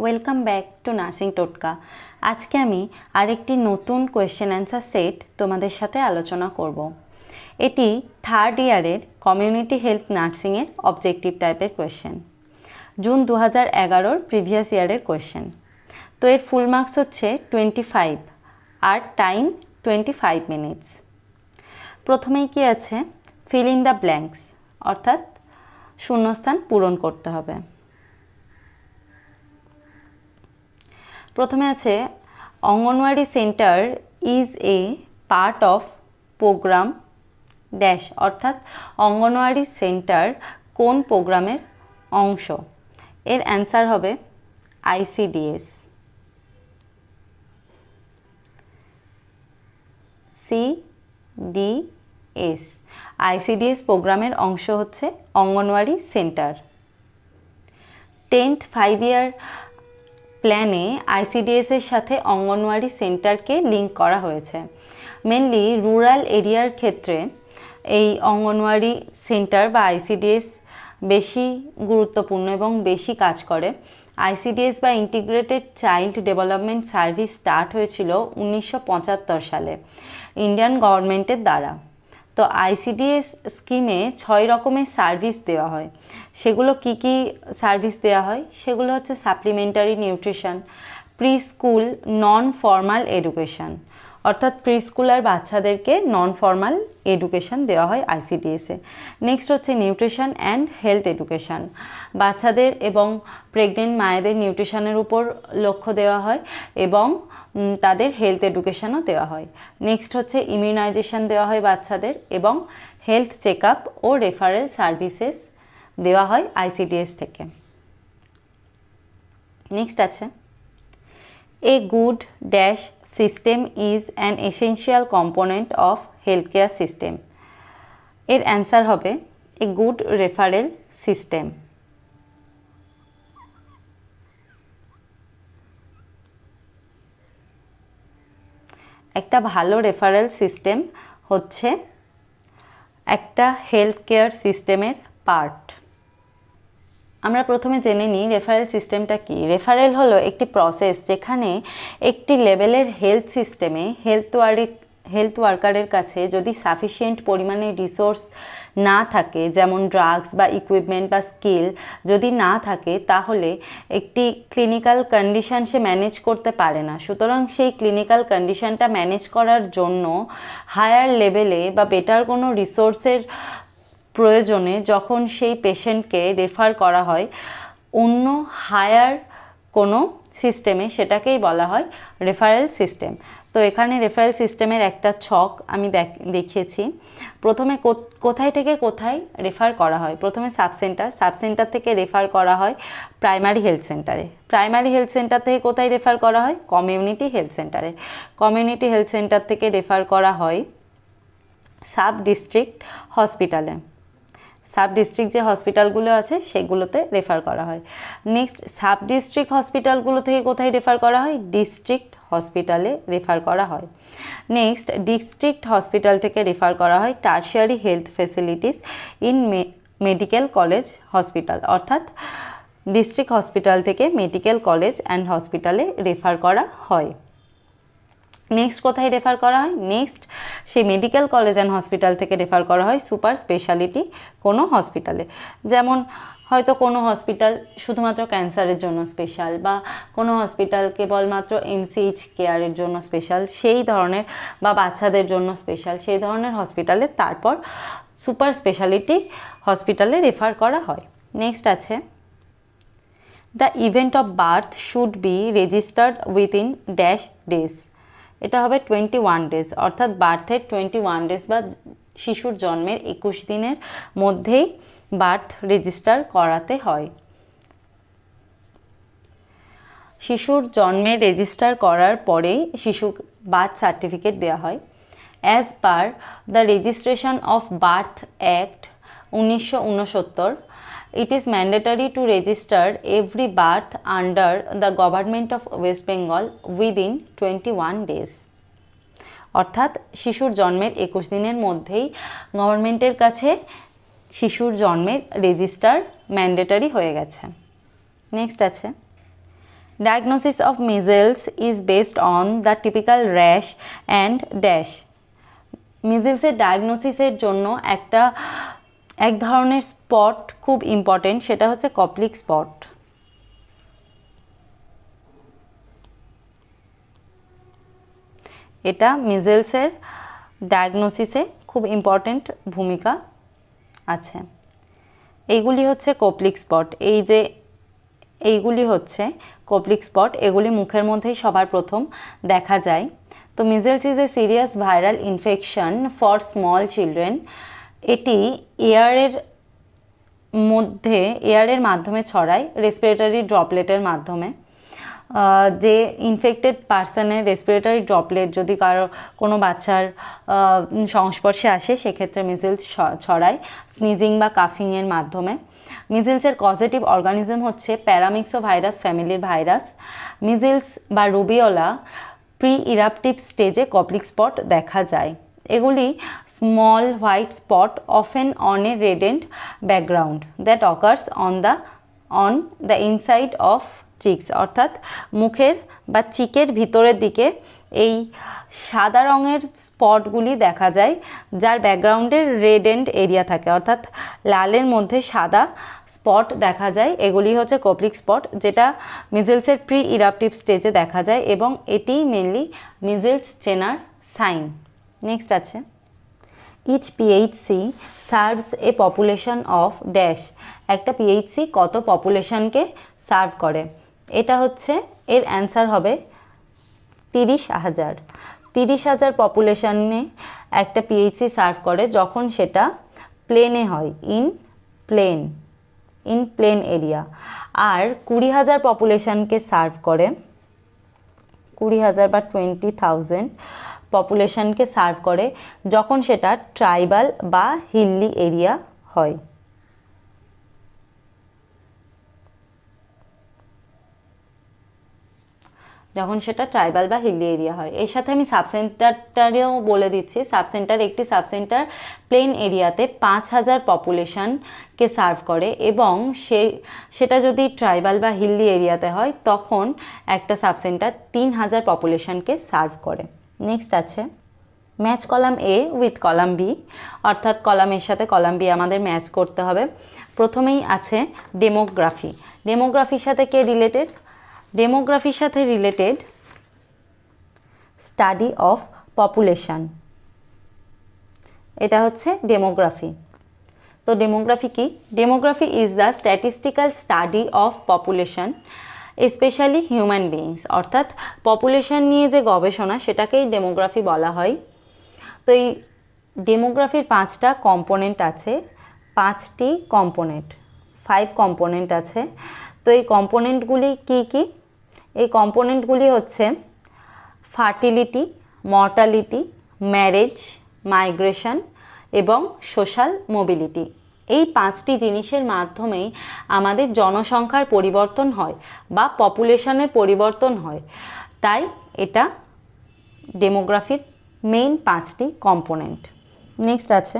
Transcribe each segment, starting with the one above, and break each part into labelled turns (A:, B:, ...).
A: Welcome back to nursing টোটকা। আজকে আমি আরেকটি নতুন কোয়েশ্চেন অ্যান্সার সেট তোমাদের সাথে আলোচনা করব। এটি থার্ড ইয়ারের কমিউনিটি হেলথ নার্সিংয়ের অবজেক্টিভ টাইপের কোয়েশ্চেন, জুন 2011 প্রিভিয়াস ইয়ারের কোয়েশ্চেন। তো এর ফুল মার্কস হচ্ছে 25 আর টাইম 25 মিনিটস। প্রথমেই কি আছে, ফিল ইন দ্য ব্ল্যাঙ্কস, অর্থাৎ শূন্যস্থান পূরণ করতে হবে। প্রথমে আছে anganwadi centre is a part of programme dash, অর্থাৎ অঙ্গনওয়াড়ি সেন্টার কোন প্রোগ্রামের অংশ। এর অ্যান্সার হবে আইসিডিএস। সিডিএস, আইসিডিএস প্রোগ্রামের অংশ হচ্ছে অঙ্গনওয়াড়ি সেন্টার। 10th 5 ইয়ার প্ল্যানে আইসিডিএসের সাথে অঙ্গনওয়াড়ি সেন্টারকে লিঙ্ক করা হয়েছে। মেনলি রুরাল এরিয়ার ক্ষেত্রে এই অঙ্গনওয়াড়ি সেন্টার বা আইসিডিএস বেশি গুরুত্বপূর্ণ এবং বেশি কাজ করে। আইসিডিএস বা integrated child development service start হয়েছিল 1975 সালে ইন্ডিয়ান গভর্নমেন্টের দ্বারা। তো আইসিডিএস স্কিমে 6 রকমের সার্ভিস দেওয়া হয়। সেগুলো কি কি সার্ভিস দেওয়া হয়? সেগুলো হচ্ছে supplementary nutrition, pre school non formal education, অর্থাৎ প্রি স্কুলার বাচ্চাদেরকে নন ফর্মাল এডুকেশন দেওয়া হয় আইসিডিএসে। নেক্সট হচ্ছে নিউট্রিশন অ্যান্ড হেলথ এডুকেশন, বাচ্চাদের এবং প্রেগনেন্ট মায়েদের নিউট্রিশনের উপর লক্ষ্য দেওয়া হয় এবং তাদের হেলথ এডুকেশনও দেওয়া হয়। নেক্সট হচ্ছে ইমিউনাইজেশন দেওয়া হয় বাচ্চাদের এবং হেলথ চেক আপ ও রেফারেল সার্ভিসেস দেওয়া হয় আইসিডিএস থেকে। নেক্সট আছে a good dash system is an essential component of health care system. এর অ্যান্সার হবে এ গুড রেফারেল সিস্টেম। একটা ভালো রেফারেল সিস্টেম হচ্ছে একটা হেলথ কেয়ার সিস্টেমের পার্ট। আমরা প্রথমে জেনে নিই রেফারেল সিস্টেমটা কি। রেফারেল হলো একটি প্রসেস যেখানে একটি লেভেলের হেলথ সিস্টেমে হেলথ ওয়ার্কারের কাছে যদি সাফিসিয়েন্ট পরিমাণে রিসোর্স না থাকে, যেমন ড্রাগস বা ইকুইপমেন্ট বা স্কিল যদি না থাকে, তাহলে একটি ক্লিনিক্যাল কন্ডিশন সে ম্যানেজ করতে পারে না। সুতরাং সেই ক্লিনিক্যাল কন্ডিশনটা ম্যানেজ করার জন্য হায়ার লেভেলে বা বেটার কোনো রিসোর্সের প্রয়োজনে যখন সেই পেশেন্টকে রেফার করা হয় অন্য হায়ার কোনো সিস্টেমে, সেটাকেই বলা হয় রেফারেল সিস্টেম। তো এখানে রেফারেল সিস্টেমের একটা ছক আমি দেখিয়েছি। প্রথমে কোথায় থেকে কোথায় রেফার করা হয়? প্রথমে সাবসেন্টার থেকে রেফার করা হয় প্রাইমারি হেলথ সেন্টারে। প্রাইমারি হেলথ সেন্টার থেকে কোথায় রেফার করা হয়? কমিউনিটি হেলথ সেন্টারে। কমিউনিটি হেলথ সেন্টার থেকে রেফার করা হয় সাব ডিস্ট্রিক্ট হসপিটালে। সাব ডিস্ট্রিক্ট যে হসপিটালগুলো আছে সেগুলোতে রেফার করা হয়। নেক্সট সাব ডিস্ট্রিক্ট হসপিটালগুলো থেকে কোথায় রেফার করা হয়? ডিস্ট্রিক্ট হসপিটালে রেফার করা হয়। নেক্সট ডিস্ট্রিক্ট হসপিটাল থেকে রেফার করা হয় tertiary health facilities in medical college hospital, অর্থাৎ ডিস্ট্রিক্ট হসপিটাল থেকে মেডিকেল কলেজ অ্যান্ড হসপিটালে রেফার করা হয়। নেক্সট কোথায় রেফার করা হয়? নেক্সট সেই মেডিকেল কলেজ অ্যান্ড হসপিটাল থেকে রেফার করা হয় সুপার স্পেশালিটি কোনো হসপিটালে। যেমন হয়তো কোনো হসপিটাল শুধুমাত্র ক্যান্সারের জন্য স্পেশাল, বা কোনো হসপিটাল কেবলমাত্র এমসিএইচ কেয়ারের জন্য স্পেশাল, সেই ধরনের, বা বাচ্চাদের জন্য স্পেশাল, সেই ধরনের হসপিটালে তারপর সুপার স্পেশালিটি হসপিটালে রেফার করা হয়। নেক্সট আছে the event of birth should be registered within dash days. এটা হবে 21 ডেজ, অর্থাৎ বার্থের 21 ডেজ বা শিশুর জন্মের 21 দিনের মধ্যেই বার্থ রেজিস্টার করাতে হয়। শিশুর জন্মের রেজিস্টার করার পরেই শিশু বার্থ সার্টিফিকেট দেওয়া হয়। As per the registration of birth act 1969, it is mandatory to register every birth under the government of West Bengal within 21 days. অর্থাৎ শিশুর জন্মের 21 দিনের মধ্যেই গভর্নমেন্টের কাছে শিশুর জন্মের রেজিস্টার ম্যান্ডেটরি হয়ে গেছে। নেক্সট আছে Diagnosis of measles is based on the typical rash and dash. মিজেলসের ডায়াগনোসিসের জন্য এক ধরনের স্পট খুব ইম্পর্টেন্ট, সেটা হচ্ছে কপ্লিক স্পট। এটা মিজেলসের ডায়াগনোসিসে খুব ইম্পর্টেন্ট ভূমিকা আছে। এইগুলি হচ্ছে কপ্লিক স্পট। এইগুলি হচ্ছে কপ্লিক স্পট, এগুলি মুখের মধ্যেই সবার প্রথম দেখা যায়। তো measles is a serious viral infection for small children. এটি এয়ারের মাধ্যমে ছড়ায়, রেসপিরেটরি ড্রপলেটের মাধ্যমে। যে ইনফেক্টেড পার্সনের রেসপিরেটরি ড্রপলেট যদি কোনো বাচ্চার সংস্পর্শে আসে, সেক্ষেত্রে মিজেলস ছড়ায় স্নিজিং বা কাফিংয়ের মাধ্যমে। মিজেলসের কজেটিভ অর্গানিজম হচ্ছে প্যারামিক্সোভাইরাস ফ্যামিলির ভাইরাস। মিজেলস বা রুবিওলা প্রি ইরাপটিভ স্টেজে কপ্লিক স্পট দেখা যায়। এগুলি small white spot often on a reddened background that occurs on the inside of cheeks, অর্থাৎ মুখের বা চিকের ভিতরের দিকে এই সাদা রঙের স্পটগুলি দেখা যায়, যার ব্যাকগ্রাউন্ডের রেডেন্ড এরিয়া থাকে, অর্থাৎ লালের মধ্যে সাদা স্পট দেখা যায়। এগুলি হচ্ছে কপ্লিক স্পট, যেটা মিজেলসের প্রি ইরাপটিভ স্টেজে দেখা যায় এবং এটি মেনলি মিজেলস চেনার সাইন। নেক্সট আছে each PHC serves a population of dash. একটা পিএইচসি কত পপুলেশনকে সার্ভ করে? এটা হচ্ছে, এর অ্যান্সার হবে 30,000। 30,000 পপুলেশনে একটা পিএইচসি সার্ভ করে যখন সেটা প্লেনে হয়, ইন প্লেন এরিয়া। আর 20,000 পপুলেশনকে সার্ভ করে, 20,000 বা 20,000 পপুলেশনকে সার্ভ করে যখন সেটা ট্রাইবাল বা হিল্লি এরিয়া হয়। যখন সেটা ট্রাইবাল বা হিলি এরিয়া হয়। এর সাথে আমি সাবসেন্টারটারেও বলে দিচ্ছি। একটি সাবসেন্টার প্লেন এরিয়াতে 5,000 পপুলেশনকে সার্ভ করে এবং সেটা যদি ট্রাইবাল বা হিলি এরিয়াতে হয় তখন একটা সাবসেন্টার 3,000 পপুলেশনকে সার্ভ করে। নেক্সট আছে match column A with column B, অর্থাৎ কলামের সাথে কলাম বি আমাদের ম্যাচ করতে হবে। প্রথমেই আছে ডেমোগ্রাফি। ডেমোগ্রাফির সাথে কে রিলেটেড? ডেমোগ্রাফির সাথে রিলেটেড স্টাডি অফ পপুলেশন, এটা হচ্ছে ডেমোগ্রাফি। তো ডেমোগ্রাফি কি? Demography is the statistical study of population specially human beings, অর্থাৎ পপুলেশন নিয়ে যে গবেষণা সেটাকেই ডেমোগ্রাফি বলা হয়। তো এই ডেমোগ্রাফির 5টা কম্পোনেন্ট আছে, 5টি কম্পোনেন্ট, 5 কম্পোনেন্ট আছে। তো এই কম্পোনেন্টগুলি কি কি? এই কম্পোনেন্টগুলি হচ্ছে ফার্টিলিটি, মর্টালিটি, ম্যারেজ, মাইগ্রেশন এবং সোশ্যাল মোবিলিটি। এই 5টি জিনিসের মাধ্যমেই আমাদের জনসংখ্যার পরিবর্তন হয় বা পপুলেশনের পরিবর্তন হয়। তাই এটা ডেমোগ্রাফির মেইন 5টি কম্পোনেন্ট। নেক্সট আছে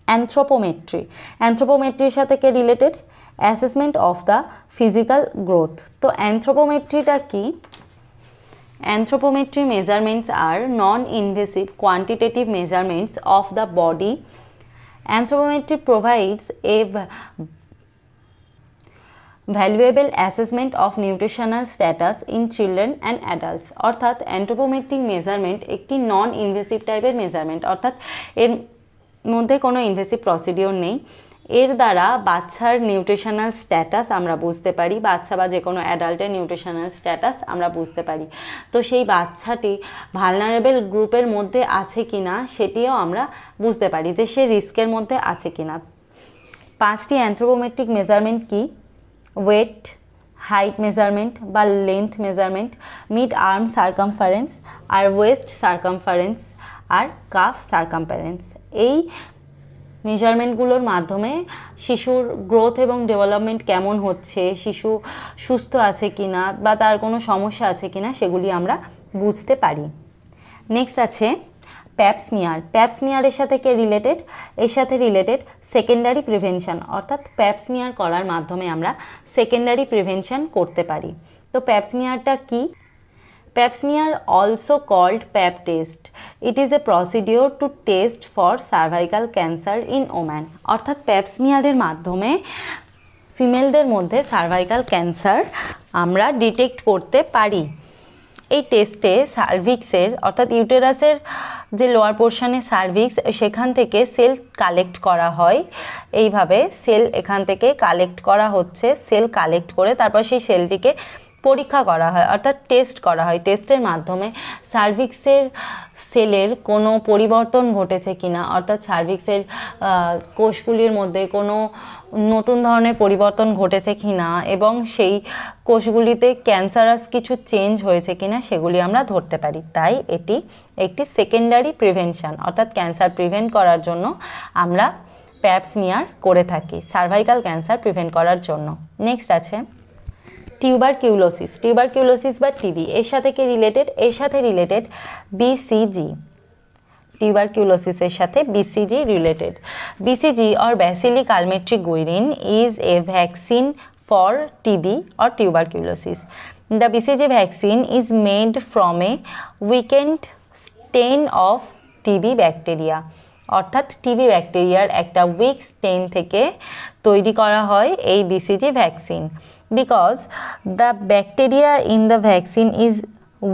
A: অ্যানথ্রোপোমেট্রি। অ্যানথ্রোপোমেট্রির সাথে কে related? Assessment of the physical growth. তো অ্যানথ্রোপোমেট্রিটা কি? Anthropometry measurements are non-invasive quantitative measurements of the body. Anthropometry provides a valuable assessment of nutritional status in children and adults. অর্থাৎ anthropometric measurement একটি non-invasive টাইপের measurement, অর্থাৎ এর মধ্যে কোনো ইনভেসিভ প্রসিডিওর নেই। এর দ্বারা বাচ্চার নিউট্রিশনাল স্ট্যাটাস আমরা বুঝতে পারি, বাচ্চা বা যে কোনো অ্যাডাল্টের নিউট্রিশনাল স্ট্যাটাস আমরা বুঝতে পারি। তো সেই বাচ্চাটি ভালনারেবল গ্রুপের মধ্যে আছে কিনা সেটিও আমরা বুঝতে পারি, যে সে রিস্কের মধ্যে আছে কিনা। 5টি অ্যানথ্রোপোমেট্রিক মেজারমেন্ট কি? ওয়েট, হাইট মেজারমেন্ট বা length measurement, mid arm circumference, আর ওয়েস্ট সার্কামফারেন্স, আর কাফ সার্কামফারেন্স। এই মেজারমেন্টগুলোর মাধ্যমে শিশুর গ্রোথ এবং ডেভেলপমেন্ট কেমন হচ্ছে, শিশু সুস্থ আছে কিনা বা তার কোনো সমস্যা আছে কিনা সেগুলি আমরা বুঝতে পারি। নেক্সট আছে প্যাপসমিয়ার। প্যাপসমিয়ারের সাথে কে রিলেটেড? এর সাথে রিলেটেড সেকেন্ডারি প্রিভেনশন, অর্থাৎ প্যাপসমিয়ার করার মাধ্যমে আমরা সেকেন্ডারি প্রিভেনশন করতে পারি। তো প্যাপসমিয়ারটা কি? Pap smear, also called pap test, it is a procedure to test for cervical cancer in women. অর্থাৎ প্যাপ স্মিয়ারের মাধ্যমে ফিমেলদের মধ্যে সার্ভাইকাল ক্যান্সার আমরা ডিটেক্ট করতে পারি। এই টেস্টে সার্ভিক্সের অর্থাৎ ইউটেরাসের যে লোয়ার পোর্শনে সার্ভিক্স, সেখান থেকে সেল কালেক্ট করা হয়। এইভাবে সেল এখান থেকে কালেক্ট করা হচ্ছে, সেল কালেক্ট করে তারপর সেই সেলটিকে পরীক্ষা করা হয় অর্থাৎ টেস্ট করা হয়। টেস্টের মাধ্যমে সার্ভিক্সের সেলের কোনো পরিবর্তন ঘটেছে কিনা, অর্থাৎ সার্ভিক্সের কোষগুলির মধ্যে কোনো নতুন ধরনের পরিবর্তন ঘটেছে কিনা এবং সেই কোষগুলিতে ক্যান্সারাস কিছু চেঞ্জ হয়েছে কিনা সেগুলি আমরা ধরতে পারি। তাই এটি একটি সেকেন্ডারি প্রিভেনশন, অর্থাৎ ক্যান্সার প্রিভেন্ট করার জন্য আমরা প্যাপ স্মিয়ার করে থাকি সার্ভাইকাল ক্যান্সার প্রিভেন্ট করার জন্য। নেক্সট আছে টিউবারকিউলোসিস। টিউবারকিউলোসিস বা টিবি এর সাথে কি রিলেটেড? এর সাথে রিলেটেড বিসিজি। টিউবারকিউলোসিসের সাথে BCG related. BCG or bacilli calmette guerin is a vaccine for TB or tuberculosis. The BCG vaccine is made from a weakened strain of TB bacteria. অর্থাৎ TB ব্যাকটেরিয়ার একটা উইক স্টেন থেকে তৈরি করা হয় এই BCG vaccine. Because the bacteria in the vaccine is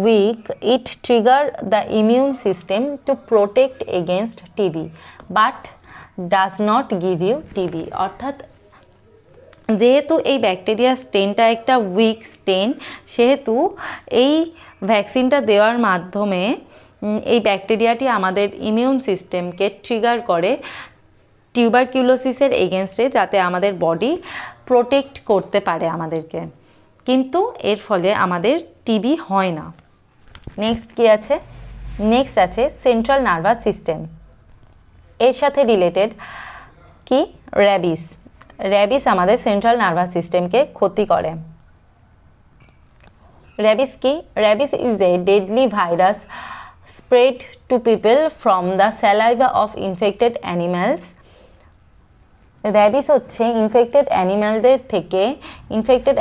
A: weak, it trigger the immune system to protect against TB but does not give you TB. অর্থাৎ যেহেতু এই ব্যাকটেরিয়া স্টেনটা একটা উইক স্টেন, সেহেতু এই ভ্যাকসিনটা দেওয়ার মাধ্যমে এই ব্যাকটেরিয়াটি আমাদের ইমিউন সিস্টেমকে ট্রিগার করে টিউবারকিউলোসিসের এগেনস্টে, যাতে আমাদের বডি প্রোটেক্ট করতে পারে আমাদেরকে, কিন্তু এর ফলে আমাদের টিবি হয় না। নেক্সট কি আছে? নেক্সট আছে সেন্ট্রাল নার্ভাস সিস্টেম। এর সাথে রিলেটেড কি? র্যাবিস। র্যাবিস আমাদের সেন্ট্রাল নার্ভাস সিস্টেমকে ক্ষতি করে। র্যাবিস কি? Rabies is a deadly virus spread to people from the saliva of infected animals. Rabies হচ্ছে ইনফেক্টেড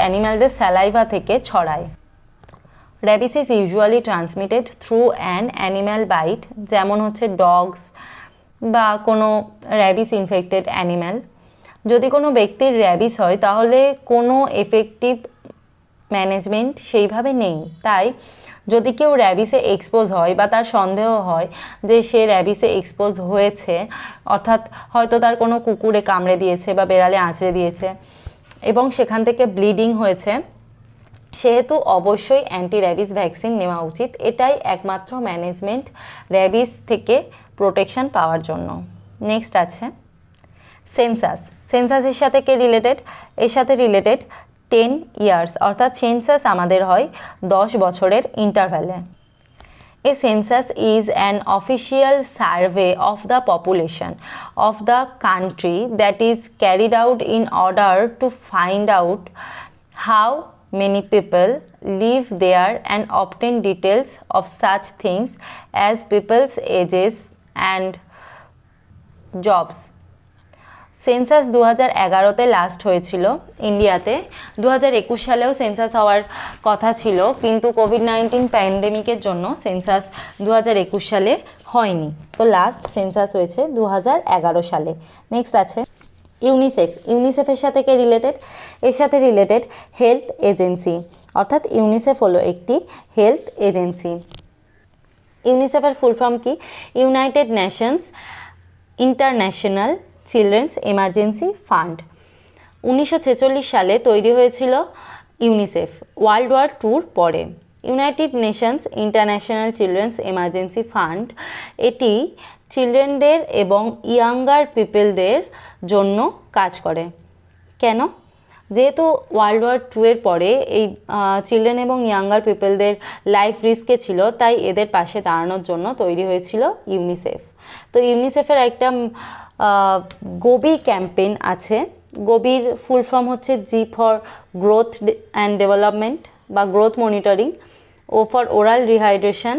A: অ্যানিম্যালদের স্যালাইভা থেকে ছড়ায়। Rabies is usually transmitted through an animal bite, যেমন হচ্ছে ডগস বা কোনো র্যাবিস ইনফেক্টেড অ্যানিম্যাল। যদি কোনো ব্যক্তির র্যাবিস হয় তাহলে কোনো এফেক্টিভ ম্যানেজমেন্ট সেইভাবে নেই। তাই যদি কেউ র্যাবিসে এক্সপোজ হয় বা তার সন্দেহ হয় যে সে র্যাবিসে এক্সপোজ হয়েছে, অর্থাৎ হয়তো তার কোনো কুকুরে কামড়ে দিয়েছে বা বেড়ালে আঁচড়ে দিয়েছে এবং সেখান থেকে ব্লিডিং হয়েছে, সেহেতু অবশ্যই অ্যান্টি র্যাবিস ভ্যাকসিন নেওয়া উচিত। এটাই একমাত্র ম্যানেজমেন্ট র্যাবিস থেকে প্রোটেকশন পাওয়ার জন্য। নেক্সট আছে সেন্সাস। সেন্সাসের সাথে কে রিলেটেড? এর সাথে রিলেটেড 10 ইয়ার্স, অর্থাৎ সেন্সাস আমাদের হয় 10 বছরের ইন্টারভ্যালে। A census is an official survey of the population of the country that is carried out in order to find out how many people live there and obtain details of such things as people's ages and jobs. Census 2011-তে last হয়েছিল ইন্ডিয়াতে। 2021 সালেও census হওয়ার কথা ছিল, কিন্তু COVID-19 প্যান্ডেমিকের জন্য সেন্সাস 2021 সালে হয়নি। তো লাস্ট সেন্সাস হয়েছে 2011 সালে। নেক্সট আছে ইউনিসেফ। ইউনিসেফের সাথে কে রিলেটেড? এর সাথে রিলেটেড হেলথ এজেন্সি, অর্থাৎ ইউনিসেফ হলো একটি হেলথ এজেন্সি। ইউনিসেফের ফুল ফর্ম কি? United Nations international children's emergency fund. 1946 সালে তৈরি হয়েছিল ইউনিসেফ, ওয়ার্ল্ড ওয়ার 2 পরে। United Nations international children's emergency fund এটি চিলড্রেনদের এবং ইয়াঙ্গার পিপলদের জন্য কাজ করে। কেন? যেহেতু ওয়ার্ল্ড ওয়ার 2 এর পরে এই চিলড্রেন এবং ইয়াঙ্গার পিপলদের লাইফ রিস্কে ছিল, তাই এদের পাশে দাঁড়ানোর জন্য তৈরি হয়েছিল ইউনিসেফ। তো ইউনিসেফের একটা গোবি ক্যাম্পেইন আছে। গোবির ফুল ফর্ম হচ্ছে G for growth and development বা growth monitoring, O for oral rehydration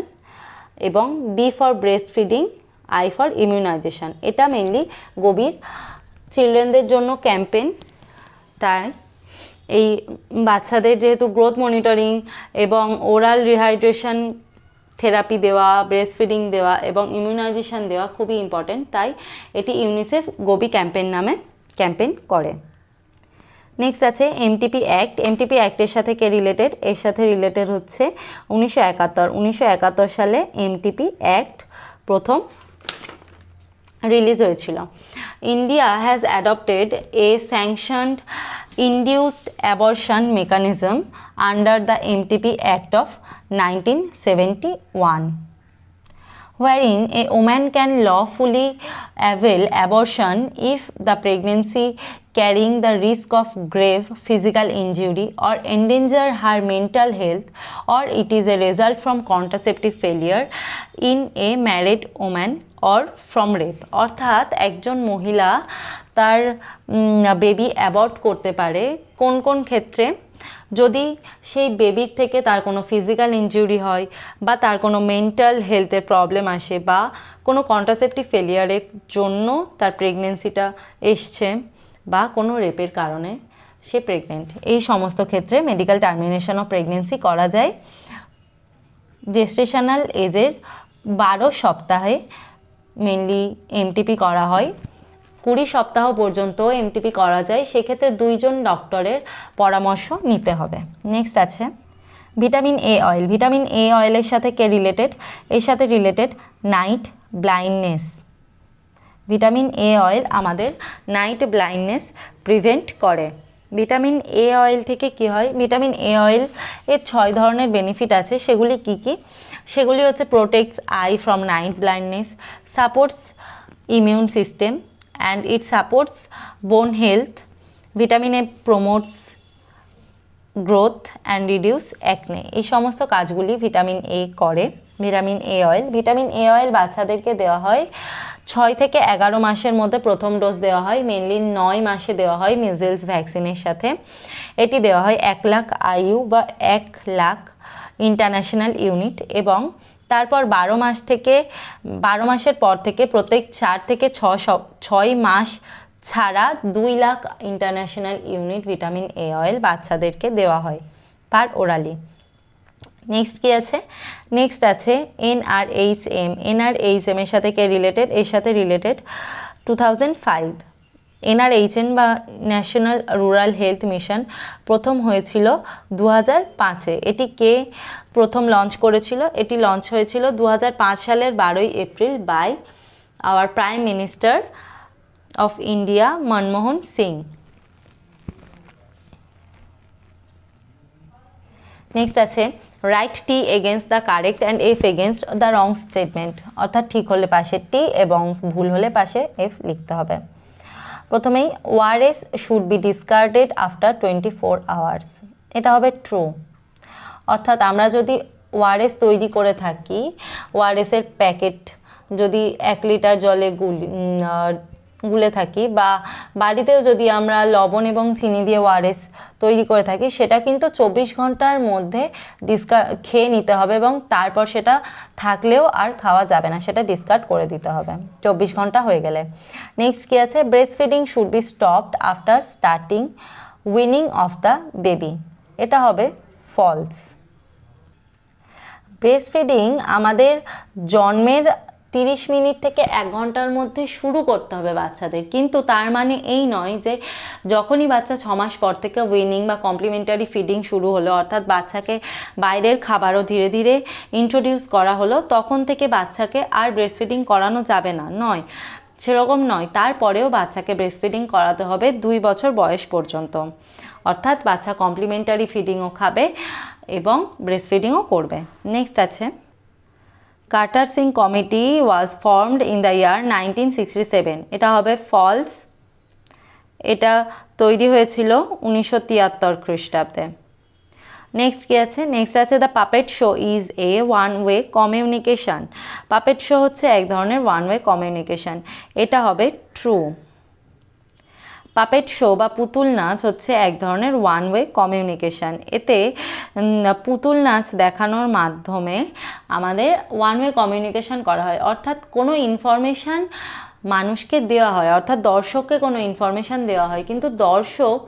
A: এবং B for breast feeding, I for immunisation. এটা মেইনলি গোবির চিলড্রেনদের জন্য ক্যাম্পেইন। তাই এই বাচ্চাদের যেহেতু গ্রোথ মনিটরিং এবং ওরাল রিহাইড্রেশন থেরাপি দেওয়া, ব্রেস্ট ফিডিং দেওয়া এবং ইমিউনাইজেশন দেওয়া খুবই ইম্পর্টেন্ট, তাই এটি ইউনিসেফ গোবি ক্যাম্পেইন নামে ক্যাম্পেইন করে। নেক্সট আছে এমটিপি অ্যাক্ট। এমটিপি অ্যাক্টের সাথে কে রিলেটেড? এর সাথে রিলেটেড হচ্ছে 1971 সালে এমটিপি অ্যাক্ট প্রথম রিলিজ হয়েছিল। India has adopted A sanctioned induced abortion mechanism under the MTP act of 1971, wherein a woman can lawfully avail abortion if the pregnancy carrying the risk of grave physical injury or endanger her mental health, or it is a result from contraceptive failure in a married woman or from rape। অর্থাৎ একজন মহিলা তার baby abort করতে পারে কোন কোন ক্ষেত্রে? যদি সেই বেবির থেকে তার কোনো ফিজিক্যাল ইনজুরি হয়, বা তার কোনো মেন্টাল হেলথের প্রবলেম আসে, বা কোনো কন্ট্রাসেপটিভ ফেলিয়ারের জন্য তার প্রেগনেন্সিটা এসছে, বা কোনো রেপের কারণে সে প্রেগনেন্ট, এই সমস্ত ক্ষেত্রে মেডিকেল টার্মিনেশন অফ প্রেগনেন্সি করা যায়। জেস্টেশনাল এজের 12 সপ্তাহে মেনলি এমটিপি করা হয়, 20 সপ্তাহ পর্যন্ত এমটিপি করা যায়, সেক্ষেত্রে 2 জন ডক্টরের পরামর্শ নিতে হবে। নেক্সট আছে vitamin A oil. Vitamin A অয়েলের সাথে কে রিলেটেড? এর সাথে রিলেটেড নাইট ব্লাইন্ডনেস। ভিটামিন এ অয়েল আমাদের নাইট ব্লাইন্ডনেস প্রিভেন্ট করে। ভিটামিন এ অয়েল থেকে কি হয়? ভিটামিন এ অয়েল এর 6 ধরনের বেনিফিট আছে। সেগুলি কি কি? সেগুলি হচ্ছে protects I from night blindness, supports immune system and it supports bone health. Vitamin A promotes growth and reduce acne। এই সমস্ত কাজগুলি ভিটামিন এ করে। ভিটামিন এ অয়েল, ভিটামিন এ অয়েল বাচ্চাদেরকে দেওয়া হয় 6 থেকে 11 মাসের মধ্যে প্রথম ডোজ দেওয়া হয়, মেনলি 9 মাসে দেওয়া হয় মিজেলস ভ্যাকসিনের সাথে। এটি দেওয়া হয় 1 লাখ আইইউ বা 1 লাখ ইন্টারন্যাশনাল ইউনিট, এবং তারপর 12 মাসের পর থেকে প্রত্যেক 4 থেকে 6 মাস ছাড়া 2 lakh international unit vitamin A oil বাচ্চাদেরকে দেওয়া হয় পার ওরালি। নেক্সট কি আছে? নেক্সট আছে এনআরএইচএম। এনআরএইচএম এর সাথে কে রিলেটেড? এর সাথে রিলেটেড 2005 এনআরএইচএম বা ন্যাশনাল রুরাল হেলথ মিশন প্রথম হয়েছিল 2005-এ। এটি কে প্রথম লঞ্চ করেছিল? এটি লঞ্চ হয়েছিল 2005 সালের 12 April by our prime minister of India Manmohan Singh. Next আছে right T against the correct and F against the wrong statement. অর্থাৎ ঠিক হলে পাশে টি এবং ভুল হলে পাশে এফ লিখতে হবে। প্রথমেই ORS should be discarded after 24 hours. এটা হবে ট্রু। অর্থাৎ আমরা যদি ওআরএস তৈরি করে থাকি, ওআরএসের প্যাকেট যদি 1 লিটার জলে গুলে থাকি, বা বাড়িতেও যদি আমরা লবণ এবং চিনি দিয়ে ওআরএস তৈরি করে থাকি, সেটা কিন্তু 24 ঘন্টার মধ্যে খেয়ে নিতে হবে, এবং তারপর সেটা থাকলেও আর খাওয়া যাবে না, সেটা ডিসকার্ড করে দিতে হবে 24 ঘন্টা হয়ে গেলে। নেক্সট কি আছে? Breast feeding should be stopped after starting winning of the baby. এটা হবে ফলস। ব্রেস্ট ফিডিং আমাদের জন্মের 30 মিনিট থেকে 1 ঘন্টার মধ্যে শুরু করতে হবে বাচ্চাদের, কিন্তু তার মানে এই নয় যে যখনই বাচ্চা 6 মাস পর থেকে উইনিং বা কমপ্লিমেন্টারি ফিডিং শুরু হলো, অর্থাৎ বাচ্চাকে বাইরের খাবারও ধীরে ধীরে ইন্ট্রোডিউস করা হলো, তখন থেকে বাচ্চাকে আর ব্রেস্ট ফিডিং করানো যাবে না, নয়, সেরকম নয়। তারপরেও বাচ্চাকে ব্রেস্ট ফিডিং করাতে হবে 2 বছর বয়স পর্যন্ত। অর্থাৎ বাচ্চা কমপ্লিমেন্টারি ফিডিংও খাবে এবং ব্রেস্ট ফিডিংও করবে। নেক্সট আছে Carter Singh committee was formed in the year 1967। এটা হবে ফলস। এটা তৈরি হয়েছিল 1973 খ্রিস্টাব্দে। নেক্সট কি আছে? নেক্সট আছে the puppet show is a one way communication. Puppet show হচ্ছে এক ধরনের ওয়ান ওয়ে কমিউনিকেশন। এটা হবে ট্রু। পাপেট শো বা পুতুল নাচ হচ্ছে এক ধরনের ওয়ান ওয়ে কমিউনিকেশান। এতে পুতুল নাচ দেখানোর মাধ্যমে আমাদের ওয়ান ওয়ে কমিউনিকেশান করা হয়, অর্থাৎ কোনো ইনফরমেশান মানুষকে দেওয়া হয়, অর্থাৎ দর্শককে কোনো ইনফরমেশান দেওয়া হয়, কিন্তু দর্শক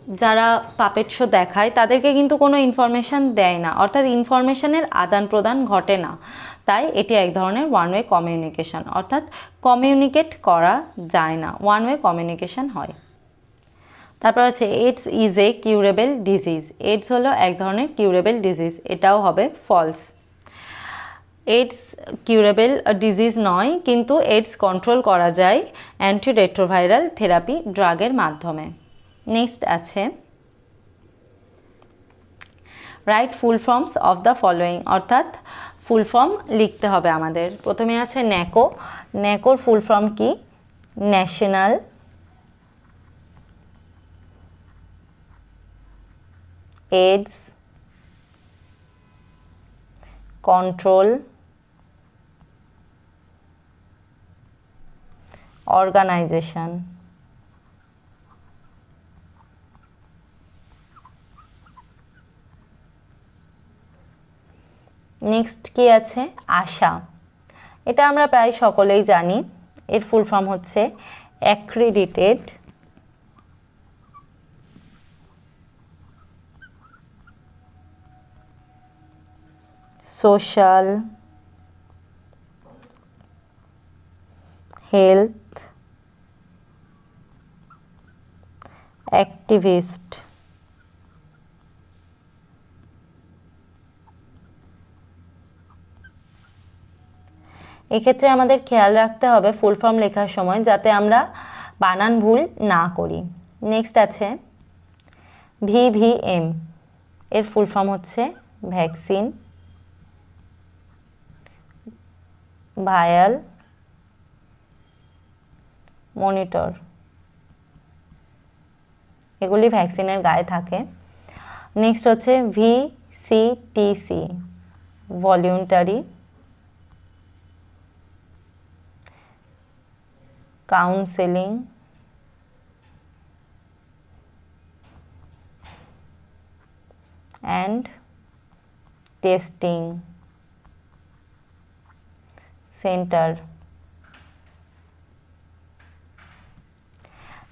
A: যারা পাপেট শো দেখায় তাদেরকে কিন্তু কোনো ইনফরমেশান দেয় না, অর্থাৎ ইনফরমেশানের আদান প্রদান ঘটে না। তাই এটি এক ধরনের ওয়ান ওয়ে কমিউনিকেশন, অর্থাৎ কমিউনিকেট করা যায় না, ওয়ান ওয়ে কমিউনিকেশন হয়। তারপর হচ্ছে AIDS is a curable disease. AIDS হলো এক ধরনের কিউরেবল ডিজিজ, এটাও হবে ফলস। এইডস কিউরেবল ডিজিজ নয়, কিন্তু এইডস কন্ট্রোল করা যায় অ্যান্টিরেট্রোভাইরাল থেরাপি ড্রাগের মাধ্যমে। নেক্সট আছে write full forms of the following, অর্থাৎ ফুল ফর্ম লিখতে হবে আমাদের। প্রথমে আছে ন্যাকো। ন্যাকোর ফুল ফর্ম কি? National AIDS control organisation. Next কি আছে? আশা। এটা আমরা প্রায় সকলেই জানি, এর ফুল ফর্ম হচ্ছে অ্যাক্রিডিটেড সোশ্যাল হেলথ অ্যাক্টিভিস্ট। এক্ষেত্রে আমাদের খেয়াল রাখতে হবে ফুল ফর্ম লেখার সময় যাতে আমরা বানান ভুল না করি। নেক্সট আছে ভিভিএম। এর ফুল ফর্ম হচ্ছে ভ্যাকসিন ভায়াল মনিটর। এগুলি ভ্যাকসিনের গায়ে থাকে। নেক্সট হচ্ছে VCTC voluntary counselling and testing centre.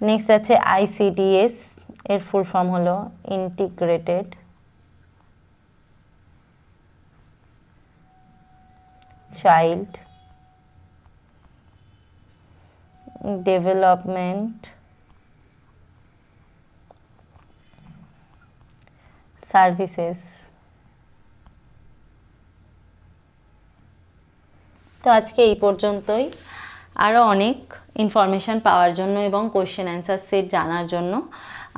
A: Next আছে আইসিডিএস। এর ফুল ফর্ম হলো ইন্টিগ্রেটেড চাইল্ড ডেভেলপমেন্ট সার্ভিসেস। তো আজকে এই পর্যন্তই। আরও অনেক ইনফরমেশান পাওয়ার জন্য এবং কোয়েশ্চেন অ্যান্সার সেট জানার জন্য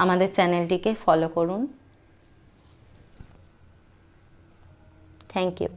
A: আমাদের চ্যানেলটিকে ফলো করুন। Thank you.